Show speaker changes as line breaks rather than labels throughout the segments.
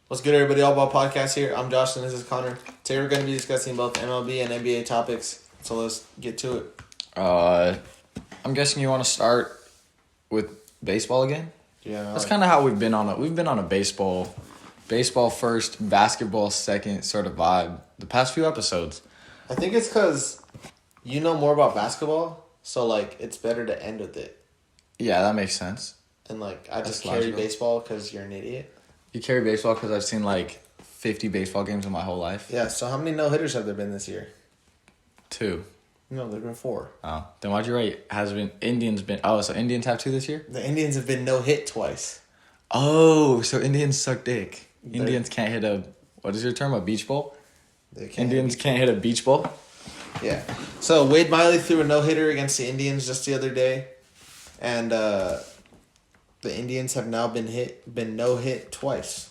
What's good, everybody? All Ball Podcast here. I'm Josh, and this is Connor. Today we're going to be discussing both MLB and NBA topics, so let's get to it.
I'm guessing you want to start with baseball again?
Yeah.
That's kind of how we've been on a baseball first, basketball second sort of vibe the past few episodes.
I think it's because you know more about basketball, so, it's better to end with it.
Yeah, that makes sense.
And, I
That's
just carry
logical.
baseball because you're an idiot.
You carry baseball because I've seen 50 baseball games in my whole life.
Yeah, so how many no-hitters have there been this year?
2.
No, there have been 4.
Oh, then why'd you write so Indians have 2 this year?
The Indians have been no-hit twice.
Oh, so Indians suck dick. Indians can't hit a beach ball? Indians can't hit a beach ball?
Yeah. So Wade Miley threw a no-hitter against the Indians just the other day, and the Indians have now been no-hit twice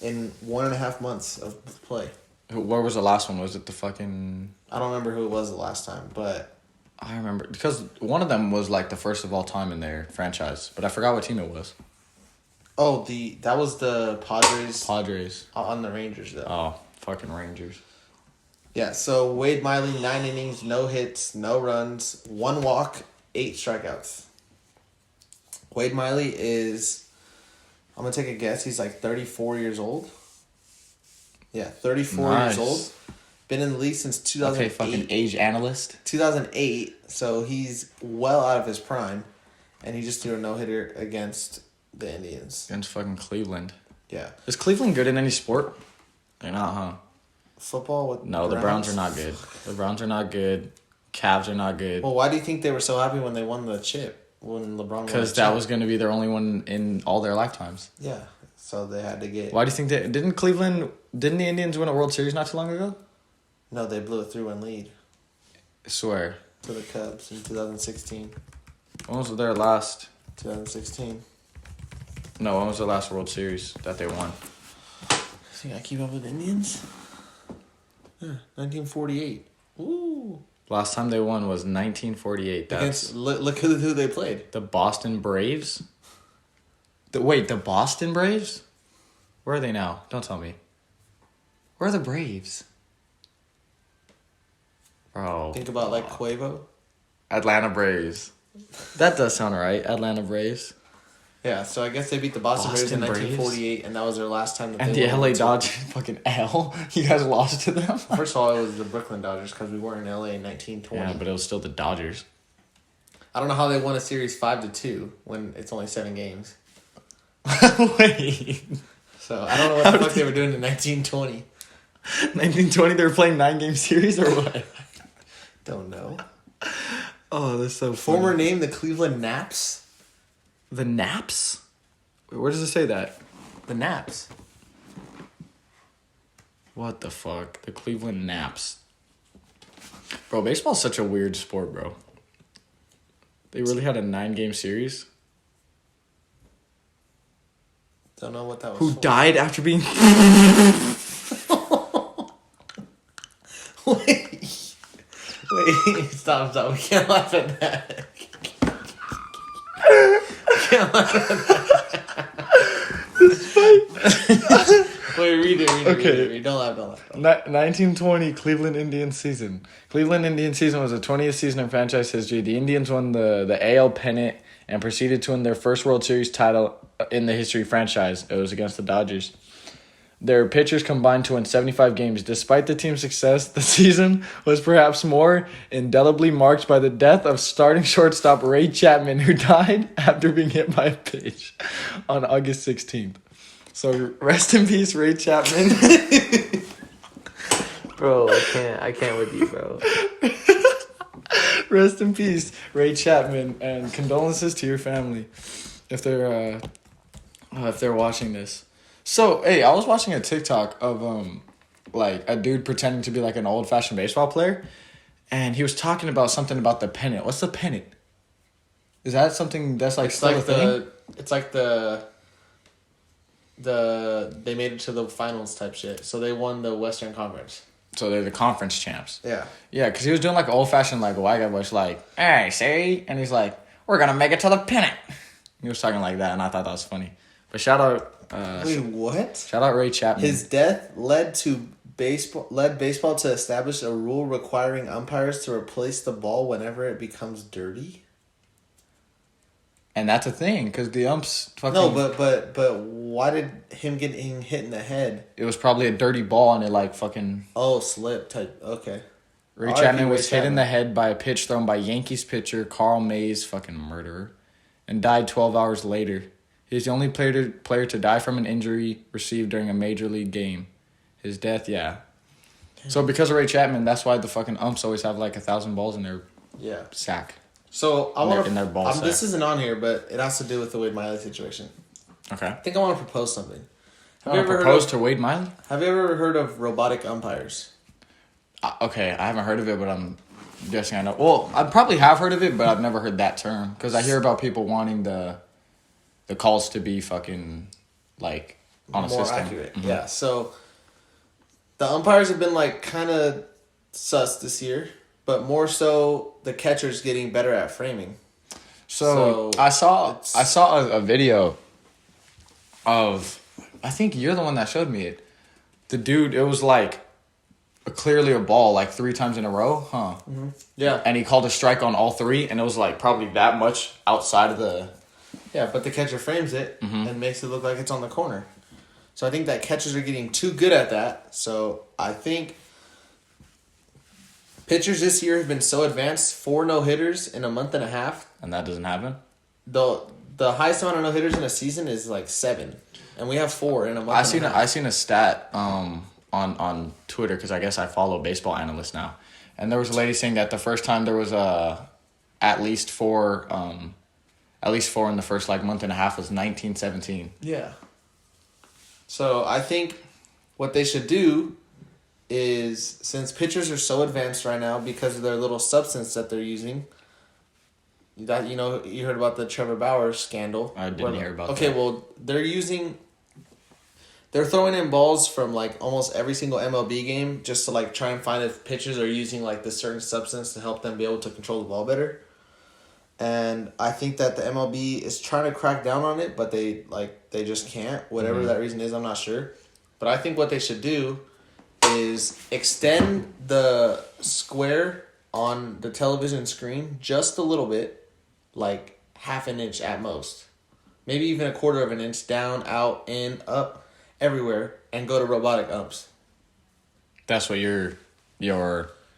in 1.5 months of play.
Where was the last one? Was it the fucking...
I don't remember who it was the last time, but...
I remember, because one of them was the first of all time in their franchise, but I forgot what team it was.
Oh, that was the Padres.
Padres.
On the Rangers, though.
Oh, fucking Rangers.
Yeah, so Wade Miley, 9 innings, no hits, no runs, 1 walk, 8 strikeouts. Wade Miley is, I'm going to take a guess, he's 34 years old. Yeah, 34
Nice.
years old. Been in the league since 2008.
Okay, fucking age analyst.
2008, so he's well out of his prime. And he just threw a no-hitter against the Indians.
Against fucking Cleveland.
Yeah.
Is Cleveland good in any sport? They're not, huh?
Football with
No, the Browns are not good. The Browns are not good. Cavs are not good.
Well, why do you think they were so happy when they won the chip? When LeBron won the
Because
chip?
that was going to be their only one in all their lifetimes.
Yeah, so they had to get...
Why do you think that... Didn't the Indians win a World Series not too long ago?
No, they blew a 3-1 lead
I swear.
to the Cubs in 2016.
When was their last...
2016.
No, when was the last World Series that they won?
See, I keep up with Indians? Yeah, 1948. Ooh.
Last time they won was 1948. That's
Look who they played.
the Boston Braves. The Boston Braves? Where are they now? Don't tell me. Where are the Braves? Bro.
Think about Quavo.
Atlanta Braves. That does sound right. Atlanta Braves.
Yeah, so I guess they beat the Boston Braves in
Boston Braves?
1948, and that was their last time that
And
they
the
won
LA
the title.
Dodgers fucking L. You guys lost to them?
First of all, it was the Brooklyn Dodgers because we weren't in LA in 1920.
Yeah, but it was still the Dodgers.
I don't know how they won a series 5-2 when it's only 7 games.
Wait.
So I don't know what the fuck they were doing in 1920.
1920, they were playing 9-game series or what?
Don't know.
Oh, that's so
Former name, the Cleveland Naps.
The Naps? Wait, where does it say that?
The Naps.
What the fuck? The Cleveland Naps. Bro, baseball's such a weird sport, bro. They really had a 9-game series?
Don't know what that was
Who
for.
died after being...
Wait, stop. We can't laugh at that. Can't laugh at that. Wait, read it.
Okay.
Read it. Don't laugh.
1920 Cleveland Indians season. Cleveland Indians season was the 20th season in franchise history. The Indians won the AL pennant and proceeded to win their first World Series title in the history franchise. It was against the Dodgers. Their pitchers combined to win 75 games. Despite the team's success, the season was perhaps more indelibly marked by the death of starting shortstop Ray Chapman, who died after being hit by a pitch on August 16th. So rest in peace, Ray Chapman.
Bro, I can't with you, bro.
Rest in peace, Ray Chapman, and condolences to your family if they're watching this. So, hey, I was watching a TikTok of a dude pretending to be an old-fashioned baseball player, and he was talking about something about the pennant. What's the pennant? Is that something that's still a thing?
It's they made it to the finals type shit. So they won the Western Conference.
So they're the conference champs.
Yeah.
Yeah, because he was doing an old-fashioned white guy voice hey, see? And he's we're going to make it to the pennant. He was talking like that, and I thought that was funny. But shout out
Wait, what?
Shout out Ray Chapman.
His death led baseball to establish a rule requiring umpires to replace the ball whenever it becomes dirty.
And that's a thing, because the umps fucking...
No, but why did him getting hit in the head?
It was probably a dirty ball, and it, like, fucking...
Oh, slip type. Okay.
Ray Chapman was hit in the head by a pitch thrown by Yankees pitcher Carl Mays, fucking murderer, and died 12 hours later. He's the only player to die from an injury received during a major league game. His death, yeah. Damn. So because of Ray Chapman, that's why the fucking umps always have, like, 1,000 balls in their sack.
So I want
to.
This isn't on here, but it has to do with the Wade Miley situation.
Okay.
I think I want to propose something.
Have you ever proposed to Wade Miley?
Have you ever heard of robotic umpires?
Okay, I haven't heard of it, but I'm guessing I know. Well, I probably have heard of it, but I've never heard that term because I hear about people wanting the calls to be fucking like on a system. More accurate.
Mm-hmm. Yeah. So the umpires have been like kind of sus this year. But more so, the catcher's getting better at framing.
So I saw a video of, I think you're the one that showed me it. The dude, it was like clearly a ball like 3 times in a row, huh?
Mm-hmm. Yeah.
And he called a strike on all 3, and it was like probably that much outside of the...
Yeah, but the catcher frames it and makes it look like it's on the corner. So I think that catchers are getting too good at that. So I think... Pitchers this year have been so advanced, 4 no-hitters in a month and a half.
And that doesn't happen?
The highest amount of no-hitters in a season is like 7. And we have 4 in a month and a half.
I seen a stat on Twitter, because I guess I follow baseball analysts now. And there was a lady saying that the first time there was at least 4 in the first like month and a half was 1917.
Yeah. So I think what they should do is, since pitchers are so advanced right now because of their little substance that they're using, that you heard about the Trevor Bauer scandal.
I didn't hear about that.
Okay, well, they're throwing in balls from like almost every single MLB game just to like try and find if pitchers are using like this certain substance to help them be able to control the ball better. And I think that the MLB is trying to crack down on it, but they just can't. Whatever that reason is, I'm not sure. But I think what they should do is extend the square on the television screen just a little bit, like half an inch at most. Maybe even a quarter of an inch down, out, in, up, everywhere, and go to robotic umps.
That's what your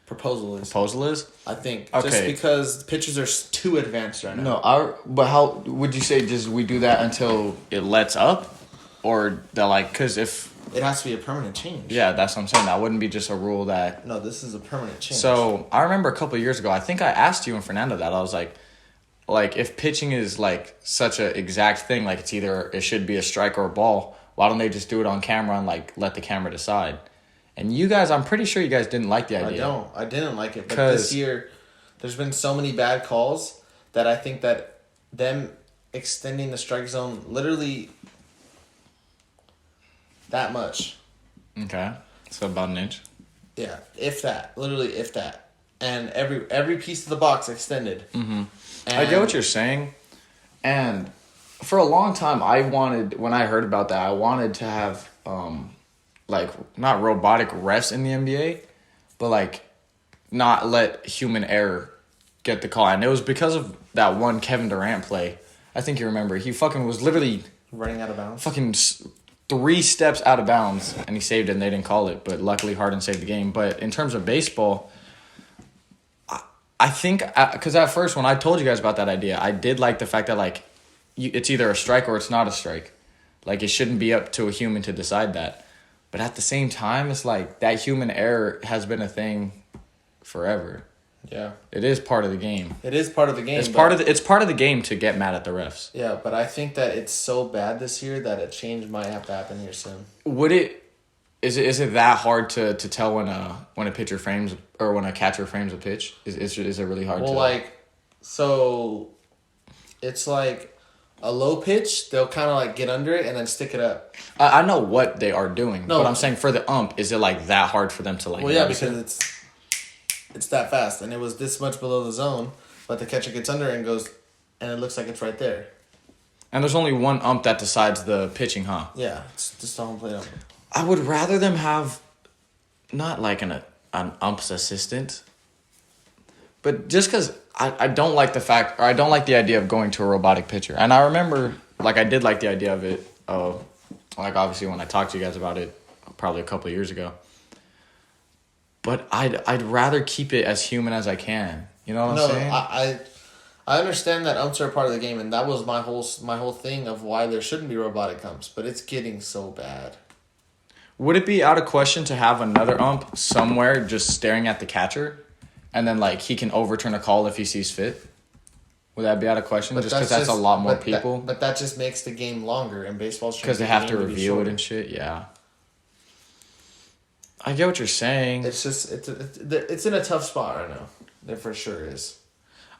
proposal is.
I
think.
Okay.
Just because pitchers are too advanced right now.
No, but how would you say just we do that until it lets up? Or because if...
It has to be a permanent change.
Yeah, that's what I'm saying. That wouldn't be just a rule that...
No, this is a permanent change.
So, I remember a couple of years ago, I think I asked you and Fernando that. I was like, if pitching is, like, such an exact thing, like, it's either it should be a strike or a ball, why don't they just do it on camera and, like, let the camera decide? And you guys, I'm pretty sure you guys didn't like the idea.
I didn't like it. But this year, there's been so many bad calls that I think that them extending the strike zone literally... that much.
Okay. So about an inch.
Yeah, if that. Literally, if that. And every piece of the box extended.
Mm-hmm. I get what you're saying. And for a long time, when I heard about that, I wanted to have, not robotic refs in the NBA, but, not let human error get the call. And it was because of that one Kevin Durant play. I think you remember. He fucking was literally...
running out of bounds?
Fucking... 3 steps out of bounds, and he saved it, and they didn't call it. But luckily, Harden saved the game. But in terms of baseball, I think... Because at first, when I told you guys about that idea, I did like the fact that, it's either a strike or it's not a strike. It shouldn't be up to a human to decide that. But at the same time, it's that human error has been a thing forever.
Yeah.
It is part of the game.
It is part of the game.
It's part of the game to get mad at the refs.
Yeah, but I think that it's so bad this year that a change might have to happen here soon.
Is it that hard to tell when a pitcher frames or when a catcher frames a pitch? Is it really hard to...
Well, so it's like a low pitch, they'll kind of get under it and then stick it up.
I know what they are doing, but I'm saying for the ump, is it that hard for them to
Well, yeah, because it's that fast, and it was this much below the zone, but the catcher gets under it and goes, and it looks like it's right there.
And there's only one ump that decides the pitching, huh?
Yeah, it's just the home plate ump.
I would rather them have not like an ump's assistant, but just because I don't like the fact, or I don't like the idea of going to a robotic pitcher. And I remember, like, I did like the idea of it, like, obviously when I talked to you guys about it probably a couple of years ago. But I'd rather keep it as human as I can. You know what I'm saying?
I understand that umps are a part of the game, and that was my whole thing of why there shouldn't be robotic umps, but it's getting so bad.
Would it be out of question to have another ump somewhere just staring at the catcher, and then like he can overturn a call if he sees fit? Would that be out of question? Just because that's a lot more people.
But that just makes the game longer, and baseball's
because they have to review it and shit. Yeah, I get what you're saying.
It's just it's in a tough spot right now. There for sure is.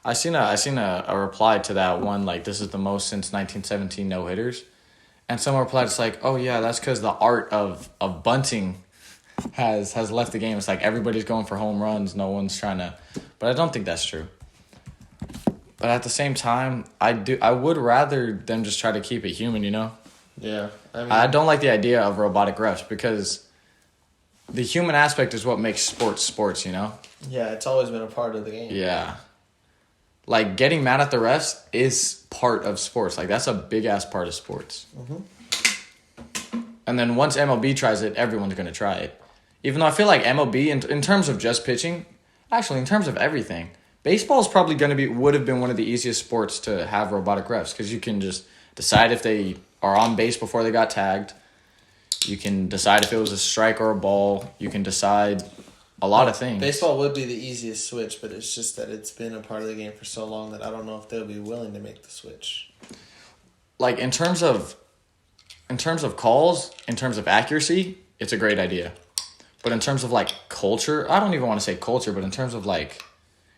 I seen a reply to that one, like, this is the most since 1917 no hitters, and someone replied, it's like, oh yeah, that's because the art of bunting has left the game. It's like everybody's going for home runs, no one's trying to, but I don't think that's true. But at the same time, I would rather them just try to keep it human, you know?
Yeah,
I don't like the idea of robotic refs because the human aspect is what makes sports, you know?
Yeah, it's always been a part of the game.
Yeah. Like, getting mad at the refs is part of sports. Like, that's a big-ass part of sports. Mm-hmm. And then once MLB tries it, everyone's going to try it. Even though I feel like MLB, in terms of just pitching, actually, in terms of everything, baseball is probably would have been one of the easiest sports to have robotic refs because you can just decide if they are on base before they got tagged. You can decide if it was a strike or a ball. You can decide a lot of things.
Baseball would be the easiest switch, but it's just that it's been a part of the game for so long that I don't know if they'll be willing to make the switch.
Like, in terms of calls, in terms of accuracy, it's a great idea. But in terms of, like, culture, I don't even want to say culture, but in terms of, like,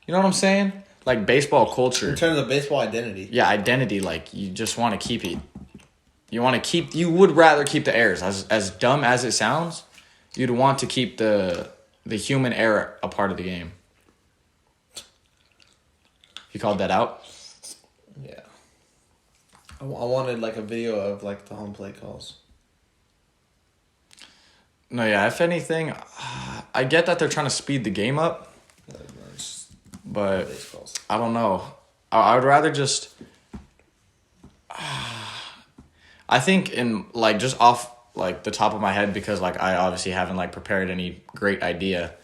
you know what I'm saying? Like, baseball culture.
In terms of baseball identity.
Yeah, identity, like, you just want to keep it. You would rather keep the errors. As dumb as it sounds, you'd want to keep the human error a part of the game. You called that out?
Yeah. I wanted, like, a video of, like, the home plate calls.
No, yeah, if anything, I get that they're trying to speed the game up, but I don't know. I would rather just... I think in, like, just off, like, the top of my head, because, like, I obviously haven't, like, prepared any great idea,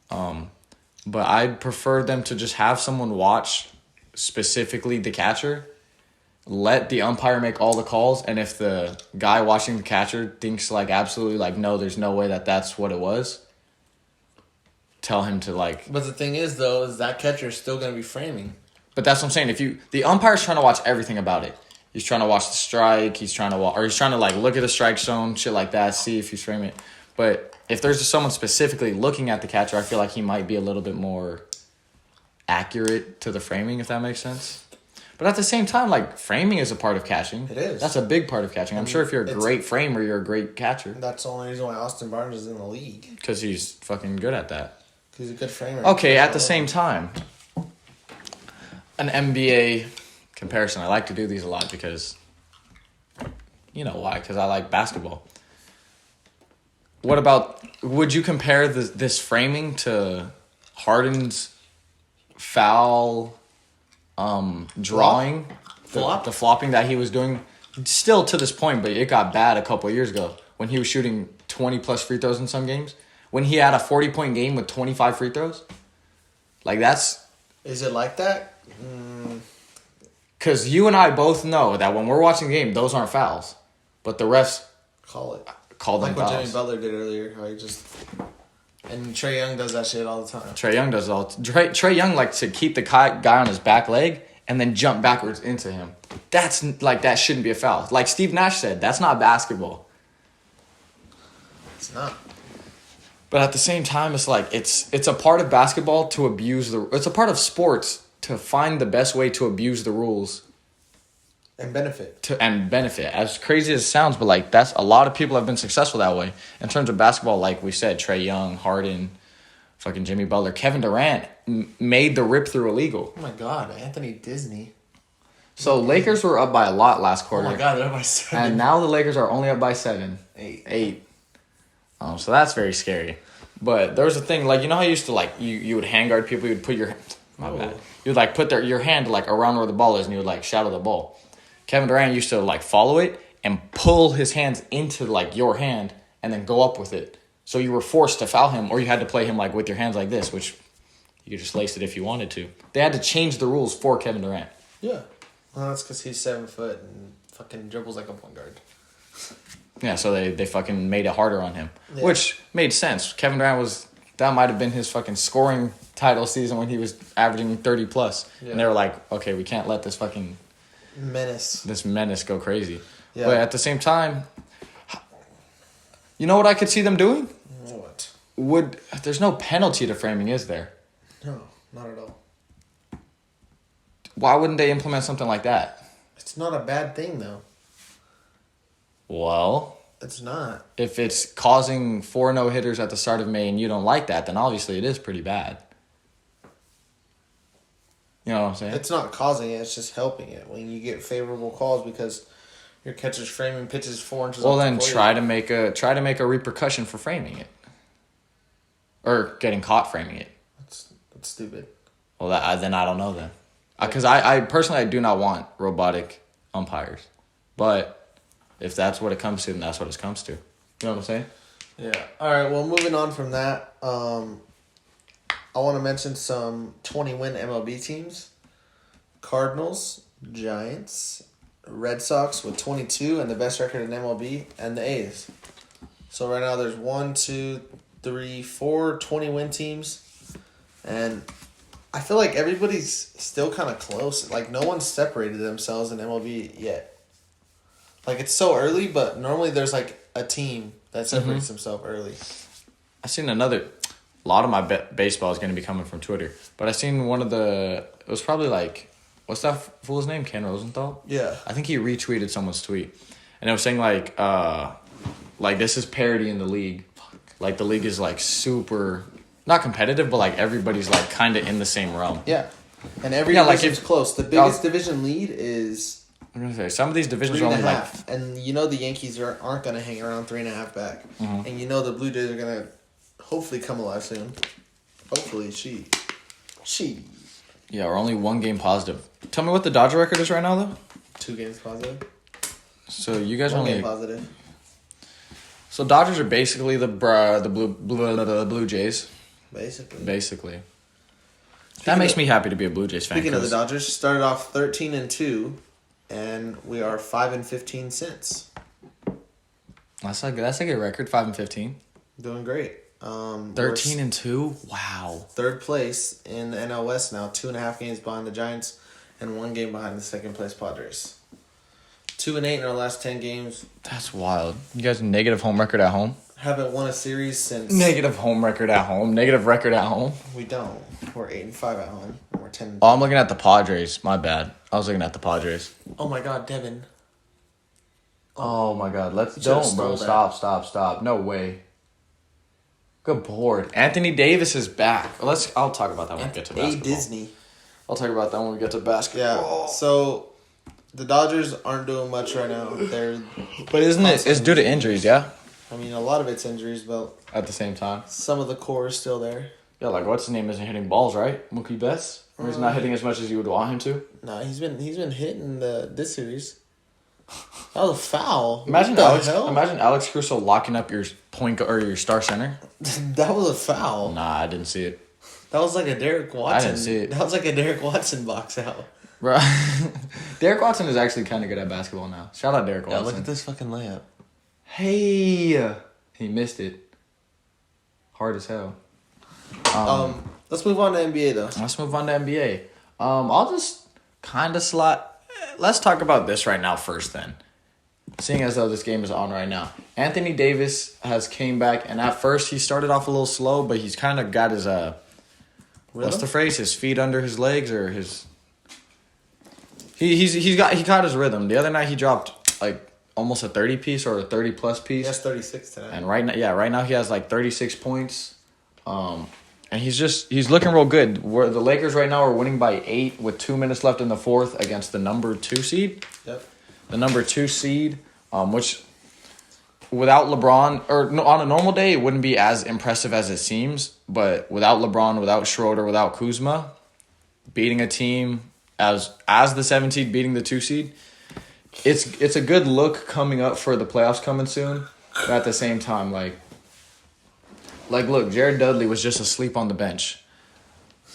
but I'd prefer them to just have someone watch specifically the catcher, let the umpire make all the calls, and if the guy watching the catcher thinks, like, absolutely, like, no, there's no way that's what it was, tell him to, like...
But the thing is, though, is that catcher is still going to be framing.
But that's what I'm saying. The umpire's trying to watch everything about it. He's trying to watch the strike. He's trying to like, look at the strike zone, shit like that, see if he's framing it. But if there's just someone specifically looking at the catcher, I feel like he might be a little bit more accurate to the framing, if that makes sense. But at the same time, like, framing is a part of catching.
It is.
That's a big part of catching. I'm sure if you're a great framer, you're a great catcher.
That's the only reason why Austin Barnes is in the league.
Because he's fucking good at that.
He's a good framer.
Okay, at the same time, an NBA comparison. I like to do these a lot because, you know why? Because I like basketball. Would you compare this framing to Harden's foul drawing? The flopping that he was doing still to this point, but it got bad a couple of years ago when he was shooting 20-plus free throws in some games. When he had a 40-point game with 25 free throws. Like, that's...
Is it like that?
Because you and I both know that when we're watching the game, those aren't fouls. But the refs call them fouls.
Like what Jimmy Butler did earlier. How he just... And Trae Young does that shit all the time.
Trae Young does it all. Trae Young likes to keep the guy on his back leg and then jump backwards into him. That's, like, that shouldn't be a foul. Like Steve Nash said, that's not basketball.
It's not.
But at the same time, it's like, it's a part of basketball to abuse it's a part of sports to find the best way to abuse the rules.
And benefit.
As crazy as it sounds, but, like, that's a lot of people have been successful that way. In terms of basketball, like we said, Trae Young, Harden, fucking Jimmy Butler, Kevin Durant made the rip-through illegal.
Oh, my God. Anthony Disney.
So Lakers were up by a lot last
Oh
quarter.
my God, they're up by 7.
And now the Lakers are only up by 7. 8. So that's very scary. But there was a thing, like, you know how you used to, like, you would hand guard people, you would put your, my bad. You would, like, put your hand, like, around where the ball is, and you would, like, shadow the ball. Kevin Durant used to, like, follow it and pull his hands into, like, your hand and then go up with it. So you were forced to foul him, or you had to play him, like, with your hands like this, which you could just lace it if you wanted to. They had to change the rules for Kevin Durant.
Yeah. Well, that's because he's 7 foot and fucking dribbles like a point guard.
Yeah, so they fucking made it harder on him,
Yeah.
which made sense. Kevin Durant that might have been his fucking scoring title season when he was averaging 30 plus.
Yeah.
And they were like, okay, we can't let this fucking menace go crazy. Yeah. But at the same time, you know what I could see them doing?
What?
There's no penalty to framing, is there?
No, not at all.
Why wouldn't they implement something like that?
It's not a bad thing, though.
Well,
it's not.
If it's causing 4 no-hitters at the start of May and you don't like that, then obviously it is pretty bad. You know what I'm saying?
It's not causing it, it's just helping it. When you get favorable calls because your catcher's framing pitches 4 inches
well,
off
then
the plate.
try to make a repercussion for framing it. Or getting caught framing it.
That's stupid.
Well, then I don't know then. Because I personally, I do not want robotic umpires. But if that's what it comes to, then that's what it comes to. You know what I'm saying?
Yeah. All right, well, moving on from that, I want to mention some 20-win MLB teams. Cardinals, Giants, Red Sox with 22 and the best record in MLB, and the A's. So right now there's 1, 2, 3, 4 20-win teams. And I feel like everybody's still kind of close. Like, no one's separated themselves in MLB yet. Like, it's so early, but normally there's, like, a team that separates themselves early.
I seen a lot of my baseball is going to be coming from Twitter. But I seen it was probably like, what's that fool's name? Ken Rosenthal?
Yeah.
I think he retweeted someone's tweet. And it was saying, like this is parity in the league. Like, the league is, like, super, not competitive, but, like, everybody's, like, kind of in the same realm.
Yeah. And every division's close. The biggest division lead is...
I'm going to say, some of these divisions are only,
3.5. And you know the Yankees aren't going to hang around 3.5 back. Mm-hmm. And you know the Blue Jays are going to hopefully come alive soon. Hopefully, she.
Yeah, we're only 1 game positive. Tell me what the Dodger record is right now, though.
2 games positive.
So you guys
1
only...
game positive.
So Dodgers are basically the Blue Jays. Basically. That makes me happy to be a Blue Jays fan.
Speaking of the Dodgers, started off 13-2, and we are 5-15 since.
That's a good record, 5-15.
Doing great.
13-2. Wow.
3rd place in the NL West now, 2.5 games behind the Giants, and 1 game behind the 2nd place Padres. 2-8 in our last 10 games.
That's wild. You guys negative home record at home?
Haven't won a series since...
Negative home record at home. Negative record at home.
We don't. We're 8-5 at home. And we're 10.
Oh, I'm looking at the Padres. My bad. I was looking at the Padres.
Oh my God, Devin.
Oh my God. Don't, bro. Stop. No way. Good board. Anthony Davis is back. I'll talk about that when we get to basketball.
Disney.
I'll talk about that when we get to basketball.
Yeah. So the Dodgers aren't doing much right now.
But it's due to injuries, yeah?
I mean, a lot of it's injuries, but
at the same time,
some of the core is still there.
Yeah, like what's his name isn't hitting balls, right? Mookie Betts, or he's not hitting as much as you would want him to.
No, he's been hitting this series. That was a foul.
Imagine Alex Crusoe locking up your point or your star center.
That was a foul.
Nah, I didn't see it.
That was like a Derek Watson.
I didn't see it.
That was like a Derek Watson box out.
Bro, Derek Watson is actually kind of good at basketball now. Shout out Derek Watson.
Yeah, look at this fucking layup.
Hey, he missed it. Hard as hell.
Let's move on to NBA though.
Let's move on to NBA. I'll just kind of let's talk about this right now first then. Seeing as though this game is on right now. Anthony Davis has came back, and at first he started off a little slow, but he's kind of got his what's the phrase? His feet under his legs, or his he caught his rhythm. The other night he dropped like almost a 30 piece or a 30 plus piece.
He has 36 tonight.
And right now he has like 36 points. And he's looking real good. Where the Lakers right now are winning by 8 with 2 minutes left in the fourth against the number 2 seed.
Yep.
The number 2 seed, which without LeBron, or no, on a normal day, it wouldn't be as impressive as it seems. But without LeBron, without Schroeder, without Kuzma, beating a team as the 7 seed, beating the 2 seed, it's a good look coming up for the playoffs coming soon. But at the same time, like look, Jared Dudley was just asleep on the bench.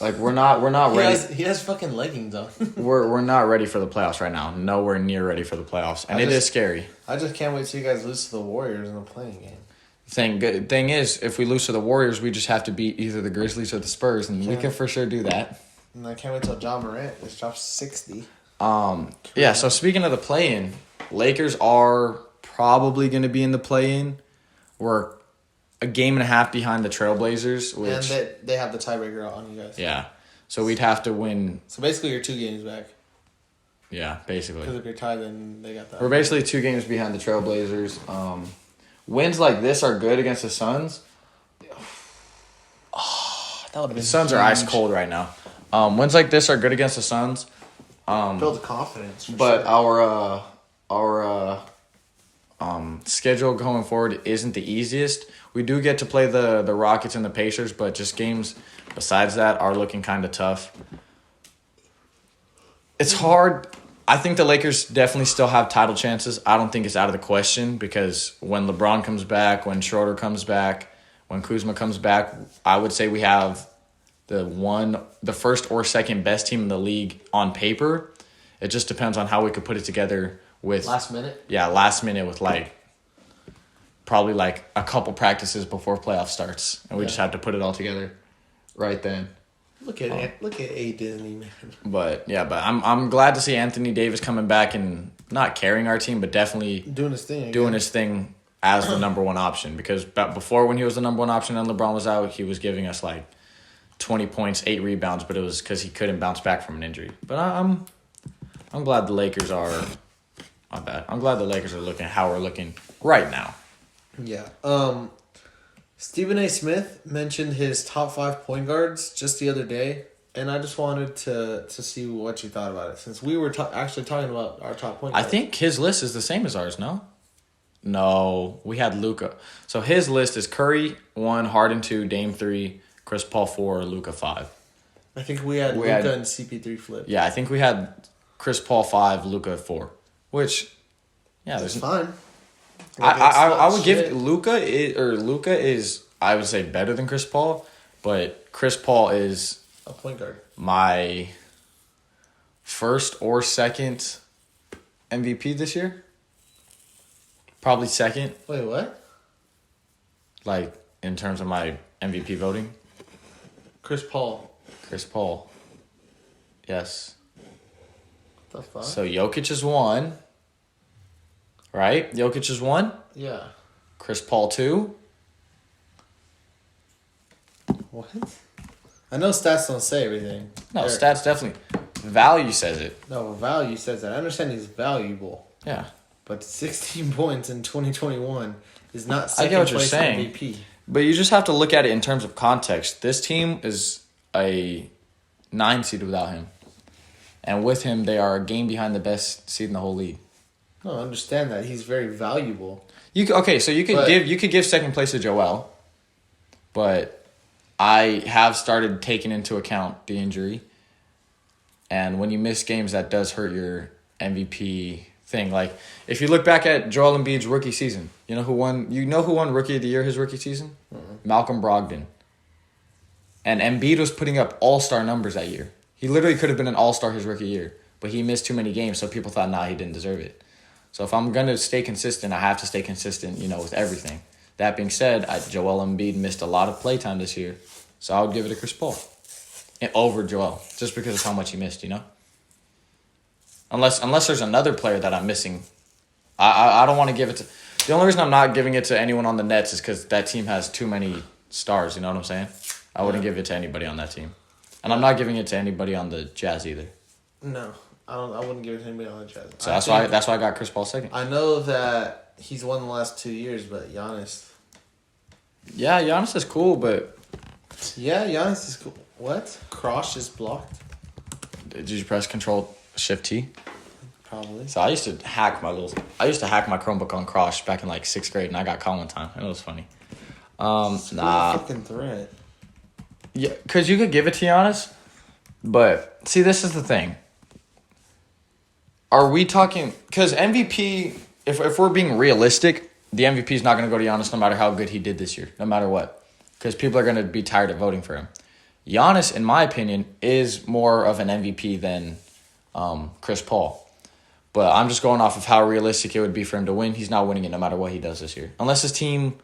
Like we're not ready.
He has fucking leggings on.
we're not ready for the playoffs right now. Nowhere near ready for the playoffs, and it is scary.
I just can't wait till you guys lose to the Warriors in a playing game.
Thing is, if we lose to the Warriors, we just have to beat either the Grizzlies or the Spurs, and we can for sure do that.
And I can't wait till John Morant just drops 60.
Yeah. So speaking of the play-in, Lakers are probably going to be in the play-in. We're a game and a half behind the Trailblazers, which
and they have the tiebreaker on you guys.
Yeah. So we'd have to win.
So basically, you're 2 games back.
Yeah, basically.
Because if you're tied, then they got that.
We're basically 2 games behind the Trailblazers. Wins like this are good against the Suns.
That would have been
The Suns are ice cold right now. Wins like this are good against the Suns.
Builds confidence.
But our schedule going forward isn't the easiest. We do get to play the Rockets and the Pacers, but just games besides that are looking kind of tough. It's hard. I think the Lakers definitely still have title chances. I don't think it's out of the question because when LeBron comes back, when Schroeder comes back, when Kuzma comes back, I would say we have the first or second best team in the league on paper. It just depends on how we could put it together with
last minute.
Yeah, last minute with probably a couple practices before playoff starts, and we just have to put it all together right then.
Look at A Disney, man.
But I'm glad to see Anthony Davis coming back and not carrying our team, but definitely
doing his thing.
His thing as the number 1 option. Because before, when he was the number 1 option and LeBron was out, he was giving us 20 points, 8 rebounds, but it was because he couldn't bounce back from an injury. But I'm glad the Lakers are. My bad. I'm glad the Lakers are looking how we're looking right now.
Yeah. Stephen A. Smith mentioned his top 5 point guards just the other day, and I just wanted to see what you thought about it, since we were actually talking about our top point guards.
I think his list is the same as ours, no? No, we had Luka. So his list is Curry 1, Harden 2, Dame 3, Chris Paul 4, Luka 5.
I think we had Luka and CP3 flip.
Yeah, I think we had Chris Paul 5, Luka 4, which, yeah,
that's fine.
I would give Luka is I would say better than Chris Paul, but Chris Paul is
a point guard. My
first or second MVP this year. Probably second.
Wait, what?
In terms of my MVP voting.
Chris Paul.
Yes.
What the fuck?
So Jokic is 1. Right? Jokic is 1?
Yeah.
Chris Paul 2?
What? I know stats don't say everything.
No, stats definitely. Value says it.
No, value says that. I understand he's valuable.
Yeah.
But 16 points in 2021 is not
I get what you're
place
saying.
MVP.
But you just have to look at it in terms of context. This team is a 9 seed without him. And with him, they are a game behind the best seed in the whole league.
No, I understand that. He's very valuable.
You could give second place to Joel, but I have started taking into account the injury. And when you miss games, that does hurt your MVP thing. If you look back at Joel Embiid's rookie season, you know who won Rookie of the Year his rookie season? Mm-hmm. Malcolm Brogdon. And Embiid was putting up all-star numbers that year. He literally could have been an all-star his rookie year, but he missed too many games, so people thought, he didn't deserve it. So if I'm going to stay consistent, I have to stay consistent, with everything. That being said, Joel Embiid missed a lot of playtime this year, so I would give it to Chris Paul over Joel, just because of how much he missed, Unless there's another player that I'm missing. I don't want to give it to... The only reason I'm not giving it to anyone on the Nets is because that team has too many stars, you know what I'm saying? I wouldn't give it to anybody on that team. And I'm not giving it to anybody on the Jazz either.
No. I wouldn't give it to anybody on the Jazz.
So that's why I got Chris Paul second.
I know that he's won the last 2 years, but Giannis.
Yeah, Giannis is cool, but
Yeah, Giannis is cool. What? Cross is blocked?
Did you press Control Shift T?
Probably.
So I used to hack my Chromebook on Cross back in like 6th grade, and I got caught one time, and it was funny. Nah.
Fucking threat.
Yeah, because you could give it to Giannis, but see, this is the thing. Are we talking... Because MVP, if we're being realistic, the MVP is not going to go to Giannis no matter how good he did this year, no matter what. Because people are going to be tired of voting for him. Giannis, in my opinion, is more of an MVP than Chris Paul. But I'm just going off of how realistic it would be for him to win. He's not winning it no matter what he does this year. Unless his team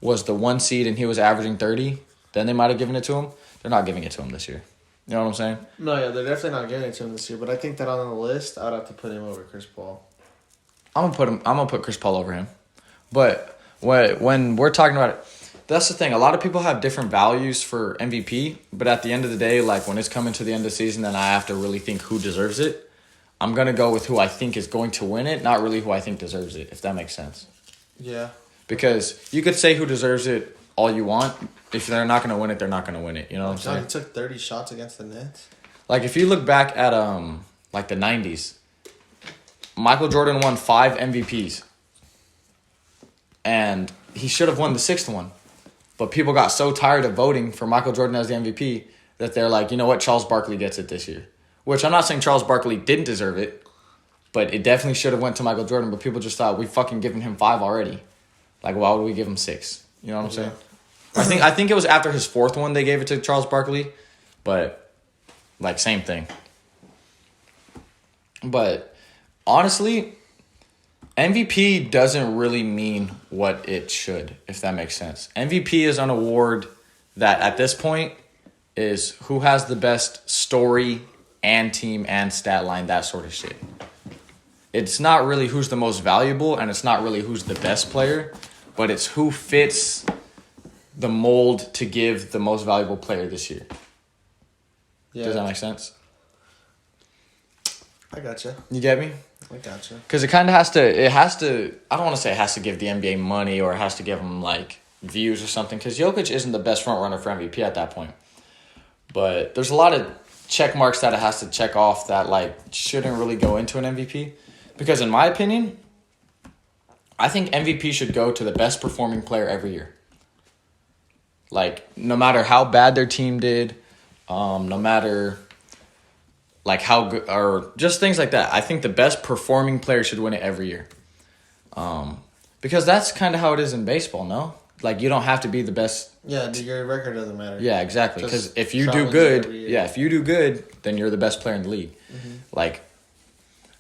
was the 1 seed and he was averaging 30, then they might have given it to him. They're not giving it to him this year. You know what I'm saying?
No, yeah, they're definitely not giving it to him this year. But I think that on the list, I'd have to put him over Chris Paul.
I'm gonna put Chris Paul over him. But when we're talking about it, that's the thing. A lot of people have different values for MVP. But at the end of the day, like when it's coming to the end of the season, then I have to really think who deserves it. I'm gonna go with who I think is going to win it, not really who I think deserves it. If that makes sense.
Yeah.
Because you could say who deserves it all you want. If they're not going to win it, they're not going to win it. You know what I'm saying?
He took 30 shots against the Nets.
Like, if you look back at, like, the 90s, Michael Jordan won 5 MVPs. And he should have won the 6th one. But people got so tired of voting for Michael Jordan as the MVP that they're like, you know what, Charles Barkley gets it this year. Which I'm not saying Charles Barkley didn't deserve it, but it definitely should have went to Michael Jordan. But people just thought, we fucking given him 5 already. Like, why would we give him 6? You know what I'm saying? I think it was after his 4th one they gave it to Charles Barkley, but like same thing. But honestly, MVP doesn't really mean what it should, if that makes sense. MVP is an award that at this point is who has the best story and team and stat line, that sort of shit. It's not really who's the most valuable, and it's not really who's the best player, but it's who fits the mold to give the most valuable player this year. Yeah. Does that make sense?
I gotcha.
You get me?
I gotcha.
Because it kind of has to, I don't want to say it has to give the NBA money or it has to give them, like, views or something, because Jokic isn't the best front runner for MVP at that point. But there's a lot of check marks that it has to check off that, like, shouldn't really go into an MVP. Because in my opinion, I think MVP should go to the best performing player every year. Like, no matter how bad their team did, no matter, like, how good, or just things like that. I think the best performing player should win it every year. Because that's kind of how it is in baseball, no? Like, you don't have to be the best.
Yeah, your record doesn't matter.
Yeah, exactly. Because if you do good, then you're the best player in the league. Mm-hmm. Like,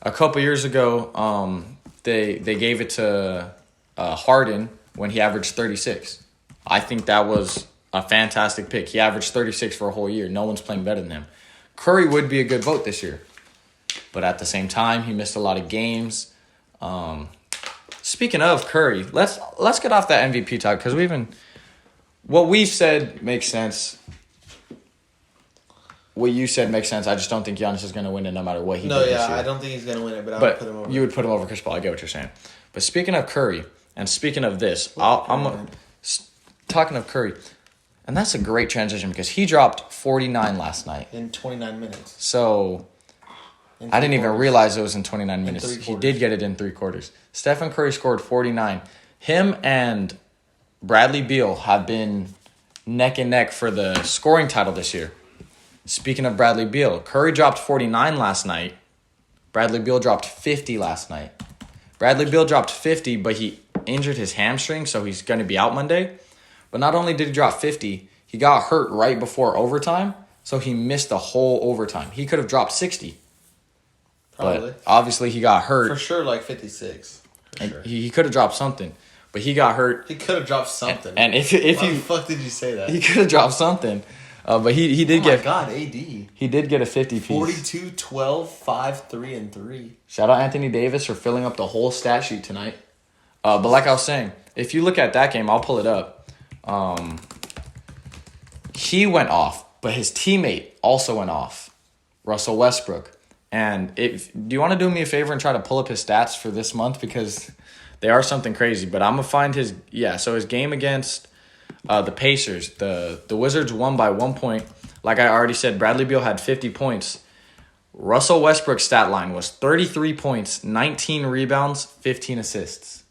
a couple years ago, they gave it to Harden when he averaged 36. I think that was a fantastic pick. He averaged 36 for a whole year. No one's playing better than him. Curry would be a good vote this year. But at the same time, he missed a lot of games. Speaking of Curry, let's get off that MVP talk, because what we said makes sense. What you said makes sense. I just don't think Giannis is going to win it no matter what he does this year.
I don't think he's going to win it, but I would put him over.
You would put him over Chris Paul. I get what you're saying. But speaking of Curry, and speaking of this, talking of Curry, and that's a great transition because he dropped 49 last night.
In 29 minutes.
So, I didn't even realize it was in 29 minutes. He did get it in 3 quarters. Stephen Curry scored 49. Him and Bradley Beal have been neck and neck for the scoring title this year. Speaking of Bradley Beal, Curry dropped 49 last night. Bradley Beal dropped 50 last night. Bradley Beal dropped 50, but he injured his hamstring, so he's going to be out Monday. But not only did he drop 50, he got hurt right before overtime, so he missed the whole overtime. He could have dropped 60.
Probably.
But obviously he got hurt.
For sure, like 56.
Sure. He could have dropped something, but he got hurt.
He could have dropped something.
And if
Why
you...
the fuck did you say that?
He could have dropped something. But he did get...
Oh my God, AD.
He did get a 50 piece.
42, 12, 5, 3, and 3.
Shout out Anthony Davis for filling up the whole stat sheet tonight. But like I was saying, if you look at that game, I'll pull it up. He went off, but his teammate also went off, Russell Westbrook. And do you want to do me a favor and try to pull up his stats for this month? Because they are something crazy. But I'm going to find his game against The Pacers. The Wizards won by 1 point. Like I already said, Bradley Beal had 50 points. Russell Westbrook's stat line was 33 points, 19 rebounds, 15 assists.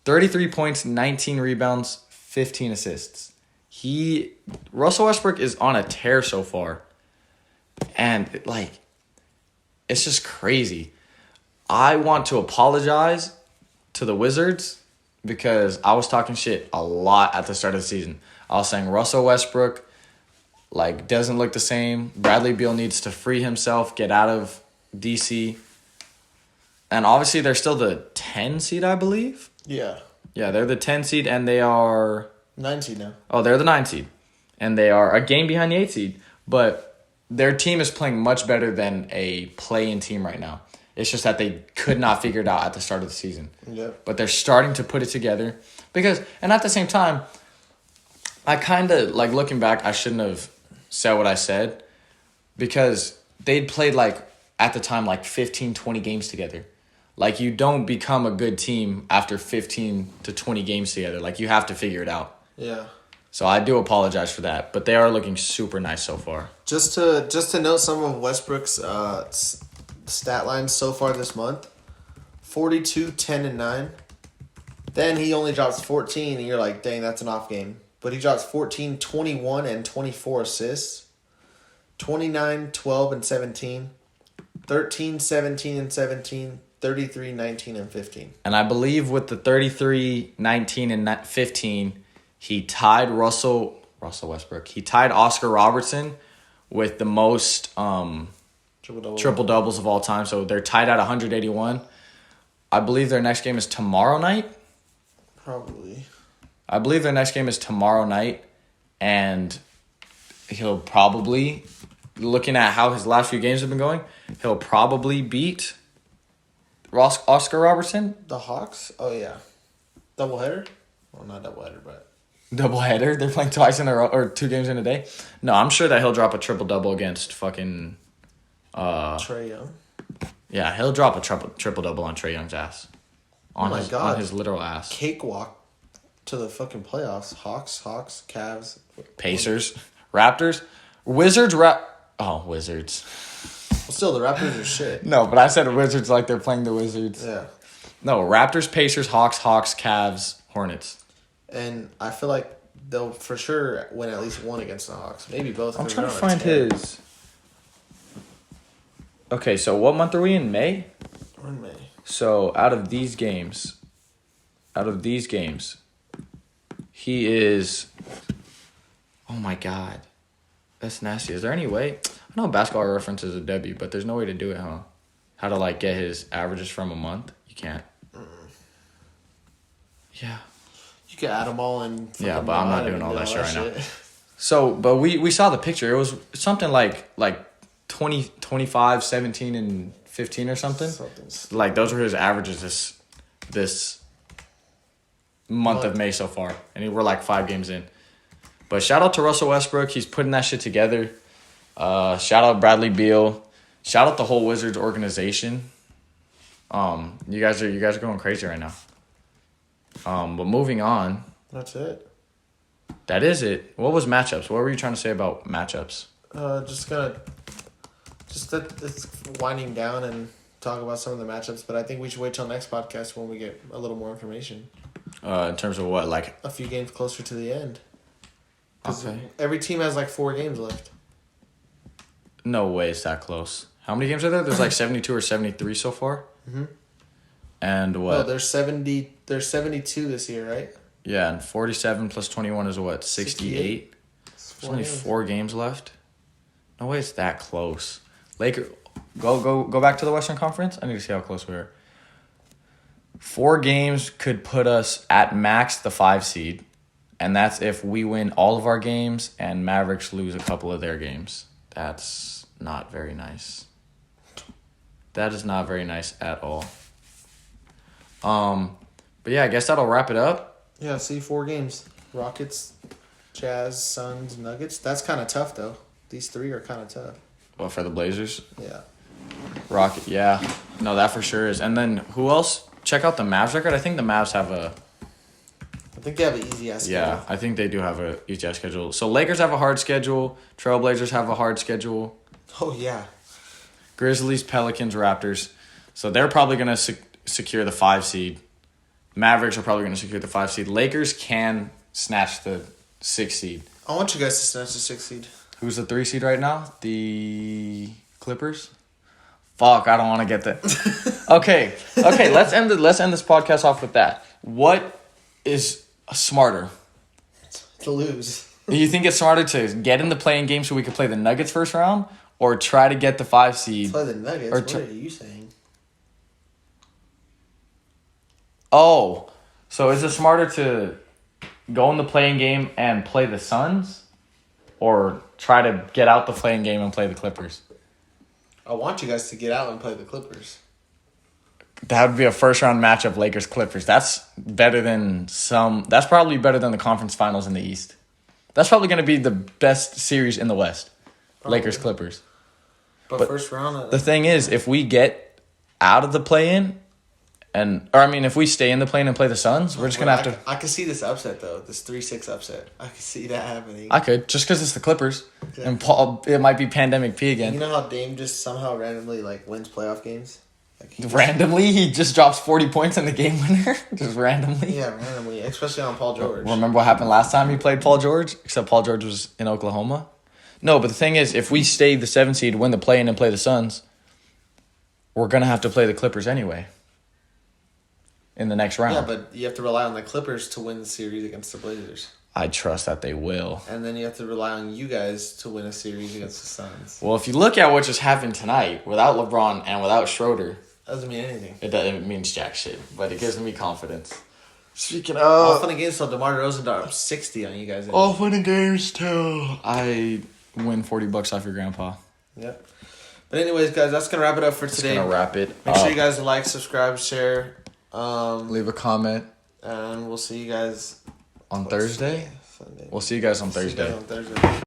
33 points, 19 rebounds, 15 assists. Russell Westbrook is on a tear so far. And, it's just crazy. I want to apologize to the Wizards because I was talking shit a lot at the start of the season. I was saying Russell Westbrook, doesn't look the same. Bradley Beal needs to free himself, get out of DC. And obviously, they're still the 10 seed, I believe.
Yeah.
Yeah, they're the 10 seed, and they are...
9 seed now.
Oh, they're the 9 seed. And they are a game behind the 8 seed. But their team is playing much better than a play-in team right now. It's just that they could not figure it out at the start of the season.
Yep.
But they're starting to put it together. And at the same time, I kind of, looking back, I shouldn't have said what I said. Because they'd played, at the time, 15, 20 games together. You don't become a good team after 15 to 20 games together. You have to figure it out.
Yeah.
So I do apologize for that, but they are looking super nice so far.
Just to note some of Westbrook's stat lines so far this month: 42, 10, and 9. Then he only drops 14, and you're like, dang, that's an off game. But he drops 14, 21, and 24 assists. 29, 12, and 17. 13, 17, and 17. 33, 19, and 15.
And I believe with the 33, 19, and 15, he tied Russell Westbrook. He tied Oscar Robertson with the most triple doubles of all time. So they're tied at 181. I believe their next game is tomorrow night.
Probably.
I believe their next game is tomorrow night. And he'll probably, looking at how his last few games have been going, he'll probably beat Oscar Robertson.
The Hawks? Oh, yeah. Doubleheader? Well, not doubleheader, but...
Doubleheader? They're playing twice in a row, or 2 games in a day? No, I'm sure that he'll drop a triple-double against fucking...
Trae Young?
Yeah, he'll drop a triple-double on Trae Young's ass. On his literal ass.
Cakewalk to the fucking playoffs. Hawks, Cavs.
Pacers. Raptors. Wizards. Wizards.
Well, still, the Raptors are shit.
No, but I said Wizards like they're playing the Wizards.
Yeah.
No, Raptors, Pacers, Hawks, Cavs, Hornets.
And I feel like they'll for sure win at least one against the Hawks. Maybe both.
I'm trying to find his... Okay, so what month are we in? May?
We're in May.
So out of these games, he is... Oh my God. That's nasty. Is there any way... I know Basketball Reference is a W, but there's no way to do it, huh? How to, get his averages from a month? You can't. Yeah.
You can add them all in.
Yeah, but I'm not doing all that shit right now. So, but we saw the picture. It was something like 20, 25, 17, and 15 or something. Those were his averages this month of May so far. And we're 5 games in. But shout out to Russell Westbrook. He's putting that shit together. Shout out Bradley Beal. Shout out the whole Wizards organization. You guys are going crazy right now. But moving on.
That's it.
That is it. What was matchups? What were you trying to say about matchups?
Just that it's winding down and talk about some of the matchups. But I think we should wait till next podcast when we get a little more information.
In terms of what,
a few games closer to the end.
Okay.
Every team has 4 games left.
No way it's that close. How many games are there? There's 72 or 73 so far.
Mm-hmm.
And what?
No, there's 70. There's 72 this year, right?
Yeah, and 47 plus 21 is what? 68? There's only 4 games left. No way it's that close. Lakers, go back to the Western Conference. I need to see how close we are. 4 games could put us at max the 5 seed, and that's if we win all of our games and Mavericks lose a couple of their games. That's not very nice. That is not very nice at all. But yeah, I guess that'll wrap it up.
Yeah, see 4 games. Rockets, Jazz, Suns, Nuggets. That's kind of tough, though. These 3 are kind of tough.
Well, for the Blazers?
Yeah.
Rocket, yeah. No, that for sure is. And then who else? Check out the Mavs record. I think the Mavs have a
think they have an easy ass schedule.
Yeah, I think they do have a easy ass schedule. So Lakers have a hard schedule. Trailblazers have a hard schedule.
Oh, yeah.
Grizzlies, Pelicans, Raptors. So they're probably going to secure the 5 seed. Mavericks are probably going to secure the 5 seed. Lakers can snatch the 6 seed.
I want you guys to snatch the 6 seed.
Who's the 3 seed right now? The Clippers? Fuck, I don't want to get that. Okay, let's end this podcast off with that. What is smarter?
To lose.
Do you think it's smarter to get in the playing game so we can play the Nuggets first round, or try to get the 5 seed?
Play the Nuggets? What are you saying?
Oh, so is it smarter to go in the playing game and play the Suns, or try to get out the playing game and play the Clippers?
I want you guys to get out and play the Clippers.
That would be a first round matchup, Lakers Clippers. That's better than That's probably better than the conference finals in the East. That's probably going to be the best series in the West. Probably. Lakers Clippers.
But first round.
The thing is, if we get out of the play-in, if we stay in the play-in and play the Suns, we're just going to have to.
I can see this upset though. This 3-6 upset. I can see that happening.
I could, just because it's the Clippers, and Paul. It might be Pandemic P again.
You know how Dame just somehow randomly wins playoff games?
Randomly, he just drops 40 points in the game winner. Just randomly.
Yeah, randomly, especially on Paul George.
Remember what happened last time he played Paul George? Except Paul George was in Oklahoma. No, but the thing is, if we stay the 7 seed, win the play-in, and play the Suns, we're gonna have to play the Clippers anyway. In the next round.
Yeah, but you have to rely on the Clippers to win the series against the Blazers.
I trust that they will.
And then you have to rely on you guys to win a series against the Suns.
Well, if you look at what just happened tonight, without LeBron and without Schroeder,
doesn't mean anything.
It means jack shit, but it gives me confidence. Speaking
all fun and games till DeMar DeRozan dropped 60 on you guys.
All fun and games till I win $40 off your grandpa.
Yep. But anyways, guys, that's gonna wrap it up for today.
Gonna wrap it.
Make sure you guys like, subscribe, share,
leave a comment,
and we'll see you guys
on Thursday.
Sunday.
We'll see you guys on Thursday.
See you guys on Thursday.